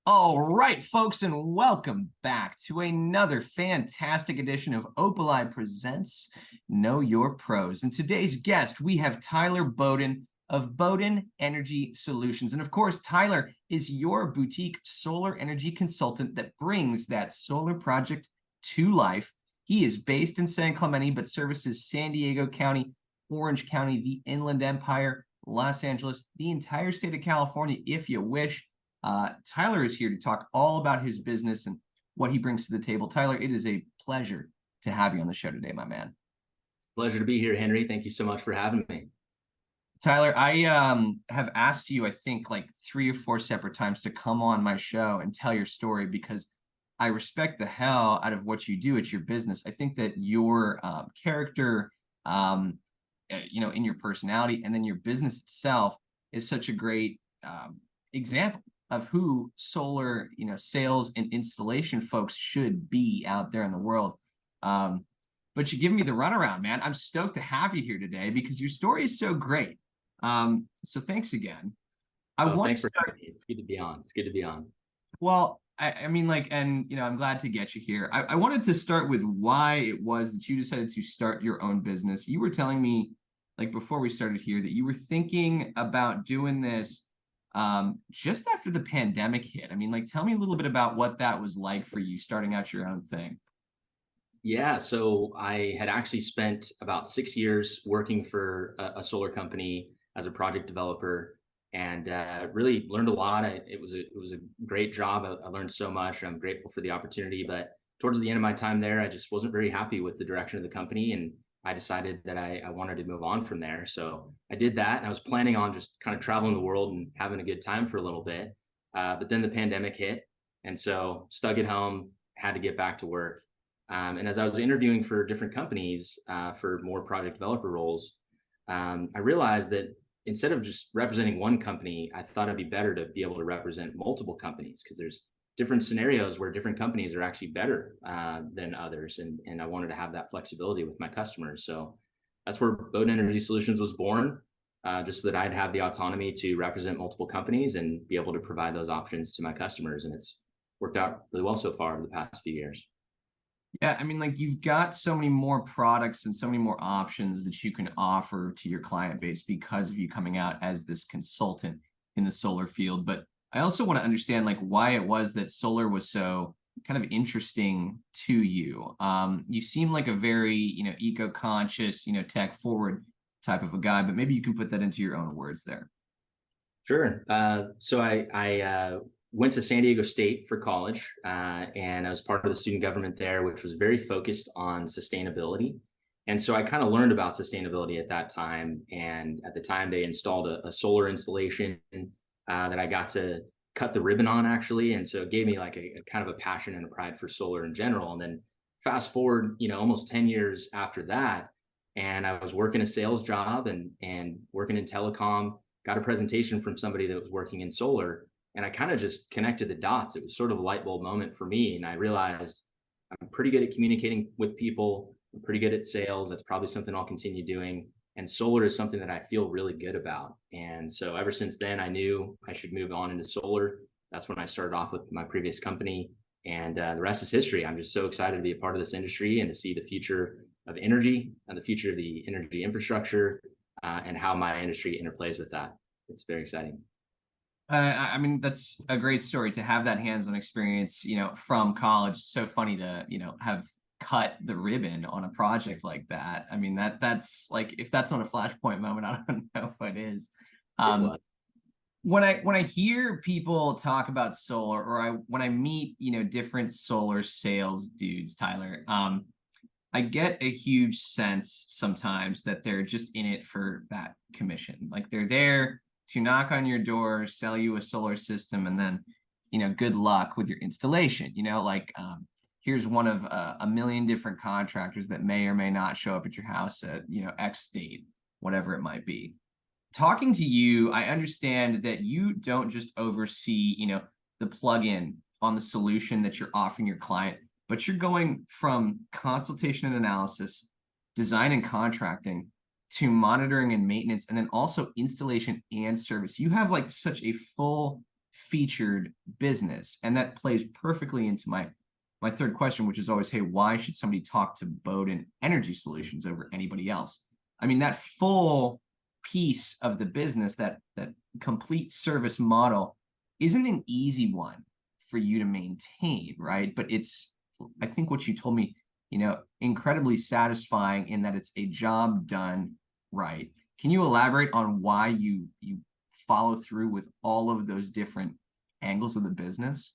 All right, folks, and welcome back to another fantastic edition of Opali Presents Know Your Pros. And today's guest, we have Tyler Boden of Boden Energy Solutions. And of course, Tyler is your boutique solar energy consultant that brings that solar project to life. He is based in San Clemente, but services San Diego County, Orange County, the Inland Empire, Los Angeles, the entire state of California, if you wish. Tyler is here to talk all about his business and what he brings to the table. Tyler, it is a pleasure to have you on the show today, my man. It's a pleasure to be here, Henry. Thank you so much for having me. Tyler, I have asked you, I think, like 3 or 4 separate times to come on my show and tell your story because I respect the hell out of what you do. It's your business. I think that your character, in your personality, and then your business itself is such a great example of who solar, sales and installation folks should be out there in the world. But you give me the runaround, man. I'm stoked to have you here today because your story is so great. So thanks again. Thanks for having me. It's good to be on. It's good to be on. Well, I mean, I'm glad to get you here. I wanted to start with why it was that you decided to start your own business. You were telling me, like before we started here, that you were thinking about doing this just after the pandemic hit. I mean, like, tell me a little bit about what that was like for you starting out your own thing. Yeah, so I had actually spent about 6 years working for a solar company as a project developer, and really learned a lot. It was a great job. I learned so much. I'm grateful for the opportunity, but towards the end of my time there, I just wasn't very happy with the direction of the company, and I decided that I wanted to move on from there. So I did that, and I was planning on just kind of traveling the world and having a good time for a little bit. But then the pandemic hit, and so stuck at home, had to get back to work. And as I was interviewing for different companies for more project developer roles, I realized that instead of just representing one company, I thought it'd be better to be able to represent multiple companies because there's different scenarios where different companies are actually better than others. And I wanted to have that flexibility with my customers. So that's where Boden Energy Solutions was born, just so that I'd have the autonomy to represent multiple companies and be able to provide those options to my customers. And it's worked out really well so far over the past few years. Yeah, I mean, like you've got so many more products and so many more options that you can offer to your client base because of you coming out as this consultant in the solar field. But I also want to understand like why it was that solar was so kind of interesting to you. You seem like a very, eco-conscious, tech forward type of a guy, but maybe you can put that into your own words there. Sure. So I went to San Diego State for college, and I was part of the student government there, which was very focused on sustainability. And so I kind of learned about sustainability at that time. And at the time, they installed a solar installation that I got to cut the ribbon on, actually. And so it gave me like a kind of a passion and a pride for solar in general. And then fast forward, almost 10 years after that, and I was working a sales job and working in telecom, got a presentation from somebody that was working in solar, and I kind of just connected the dots. It was sort of a light bulb moment for me. And I realized I'm pretty good at communicating with people. I'm pretty good at sales. That's probably something I'll continue doing. And solar is something that I feel really good about. And so ever since then, I knew I should move on into solar. That's when I started off with my previous company. And the rest is history. I'm just so excited to be a part of this industry and to see the future of energy and the future of the energy infrastructure and how my industry interplays with that. It's very exciting. I mean, that's a great story to have that hands-on experience, from college. It's so funny to, have cut the ribbon on a project like that. I mean, that's like, if that's not a flashpoint moment, I don't know what is. When I hear people talk about solar, or when I meet, different solar sales dudes, Tyler, I get a huge sense sometimes that they're just in it for that commission. Like they're there to knock on your door, sell you a solar system, and then, good luck with your installation. Here's one of a million different contractors that may or may not show up at your house at, X date, whatever it might be. Talking to you, I understand that you don't just oversee, the plug-in on the solution that you're offering your client, but you're going from consultation and analysis, design and contracting, to monitoring and maintenance, and then also installation and service. You have like such a full featured business. And that plays perfectly into my third question, which is always, hey, why should somebody talk to Boden Energy Solutions over anybody else? I mean, that full piece of the business, that complete service model, isn't an easy one for you to maintain, right? But it's, I think what you told me, incredibly satisfying in that it's a job done right. Can you elaborate on why you follow through with all of those different angles of the business?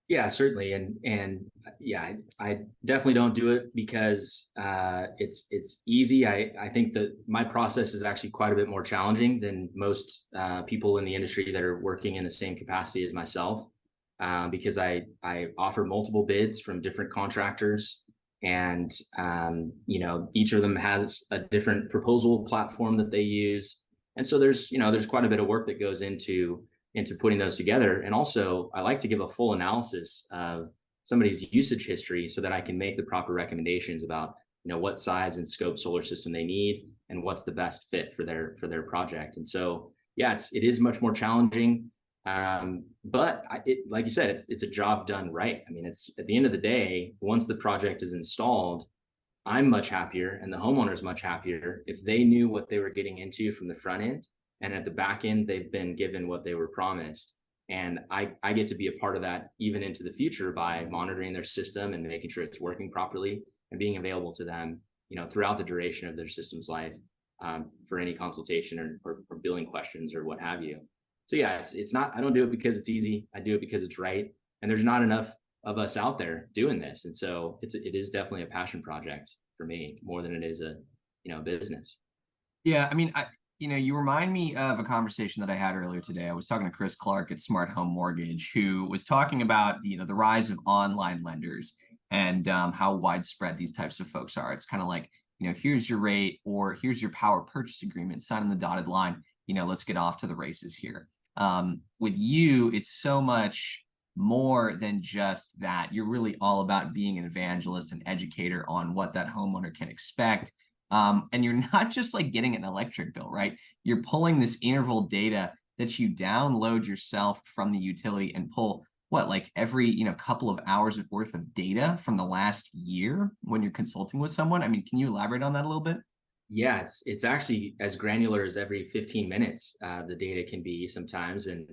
Yeah, certainly. And yeah, I definitely don't do it because it's easy. I think that my process is actually quite a bit more challenging than most people in the industry that are working in the same capacity as myself, because I offer multiple bids from different contractors, and each of them has a different proposal platform that they use, and so there's quite a bit of work that goes into putting those together. And also, I like to give a full analysis of somebody's usage history so that I can make the proper recommendations about what size and scope solar system they need and what's the best fit for their project. And so yeah, it is much more challenging. But like you said, it's a job done right. I mean, it's at the end of the day, once the project is installed, I'm much happier and the homeowner is much happier if they knew what they were getting into from the front end. And at the back end, they've been given what they were promised. And I get to be a part of that even into the future by monitoring their system and making sure it's working properly and being available to them, throughout the duration of their system's life, for any consultation or billing questions or what have you. So yeah, it's not, I don't do it because it's easy. I do it because it's right. And there's not enough of us out there doing this. And so it is definitely a passion project for me more than it is a, business. Yeah, I mean, you remind me of a conversation that I had earlier today. I was talking to Chris Clark at Smart Home Mortgage, who was talking about the rise of online lenders and how widespread these types of folks are. It's kind of like, here's your rate, or here's your power purchase agreement, sign on the dotted line. Let's get off to the races here. With you, it's so much more than just that. You're really all about being an evangelist and educator on what that homeowner can expect. And you're not just like getting an electric bill, right? You're pulling this interval data that you download yourself from the utility and pull what, like every, couple of hours of worth of data from the last year when you're consulting with someone. I mean, can you elaborate on that a little bit? Yeah, it's actually as granular as every 15 minutes. The data can be sometimes, and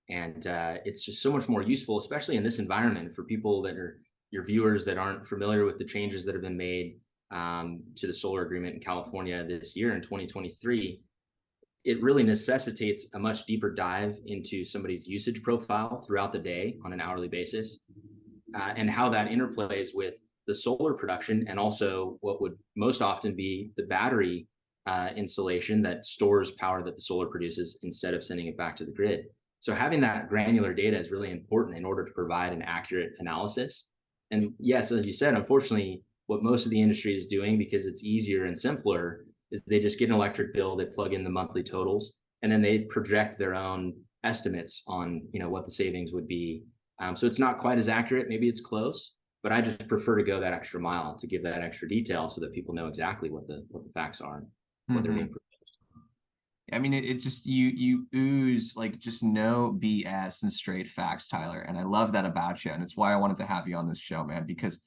it's just so much more useful, especially in this environment for people that are your viewers that aren't familiar with the changes that have been made to the solar agreement in California this year in 2023. It really necessitates a much deeper dive into somebody's usage profile throughout the day on an hourly basis, and how that interplays with the solar production and also what would most often be the battery installation that stores power that the solar produces instead of sending it back to the grid. So having that granular data is really important in order to provide an accurate analysis. And yes, as you said, unfortunately, what most of the industry is doing, because it's easier and simpler, is they just get an electric bill, they plug in the monthly totals, and then they project their own estimates on what the savings would be. So it's not quite as accurate. Maybe it's close, but I just prefer to go that extra mile to give that extra detail so that people know exactly what the facts are, what they're being proposed. I mean, it just you ooze like just no BS and straight facts, Tyler. And I love that about you. And it's why I wanted to have you on this show, man, because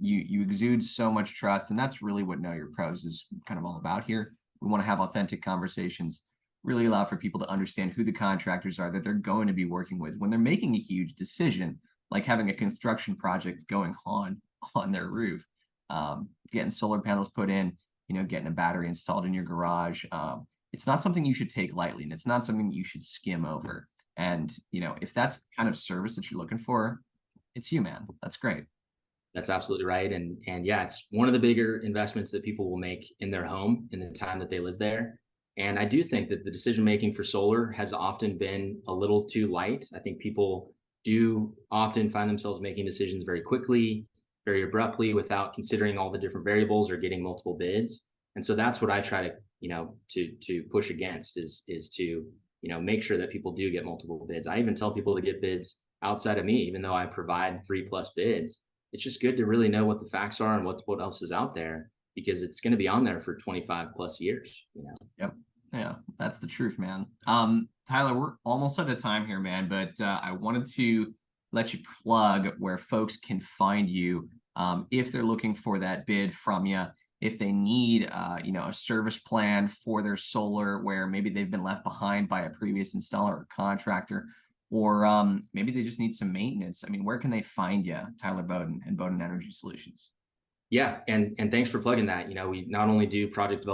you exude so much trust. And that's really what Know Your Pros is kind of all about here. We want to have authentic conversations, really allow for people to understand who the contractors are that they're going to be working with when they're making a huge decision, like having a construction project going on their roof, getting solar panels put in, getting a battery installed in your garage. It's not something you should take lightly, and it's not something you should skim over. And if that's the kind of service that you're looking for, it's you, man. That's great. That's absolutely right. And yeah, it's one of the bigger investments that people will make in their home in the time that they live there. And I do think that the decision making for solar has often been a little too light. I think people do often find themselves making decisions very quickly, very abruptly, without considering all the different variables or getting multiple bids. And so that's what I try to to push against is to make sure that people do get multiple bids. I even tell people to get bids outside of me, even though I provide 3+ bids. It's just good to really know what the facts are and what else is out there, because it's going to be on there for 25+ years. Yep. Yeah. That's the truth, man. Tyler, we're almost out of time here, man, but I wanted to let you plug where folks can find you if they're looking for that bid from you, if they need a service plan for their solar where maybe they've been left behind by a previous installer or contractor, or maybe they just need some maintenance. I mean, where can they find you, Tyler Boden and Boden Energy Solutions? Yeah, and thanks for plugging that. We not only do project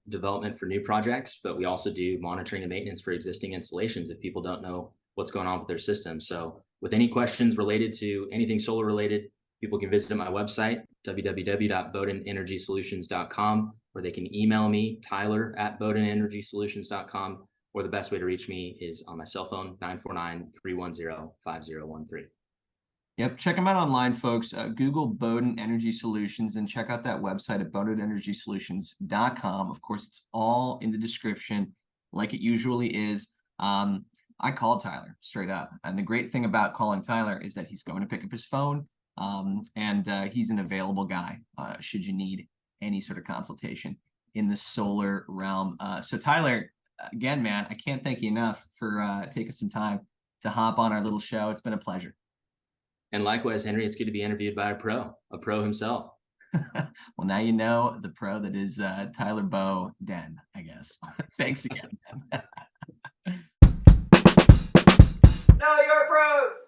development for new projects, but we also do monitoring and maintenance for existing installations if people don't know what's going on with their system. So with any questions related to anything solar related, people can visit my website, www.bodenenergysolutions.com, or they can email me, tyler@bodenenergysolutions.com, or the best way to reach me is on my cell phone, 949-310-5013. Yep, check them out online, folks. Google Boden Energy Solutions and check out that website at bodenenergysolutions.com. Of course, it's all in the description, like it usually is. I called Tyler straight up, and the great thing about calling Tyler is that he's going to pick up his phone, and he's an available guy should you need any sort of consultation in the solar realm. So Tyler, again, man, I can't thank you enough for taking some time to hop on our little show. It's been a pleasure. And likewise, Henry, it's good to be interviewed by a pro himself. Well, now you know the pro that is Tyler Boden, I guess. Thanks again. Know your pros.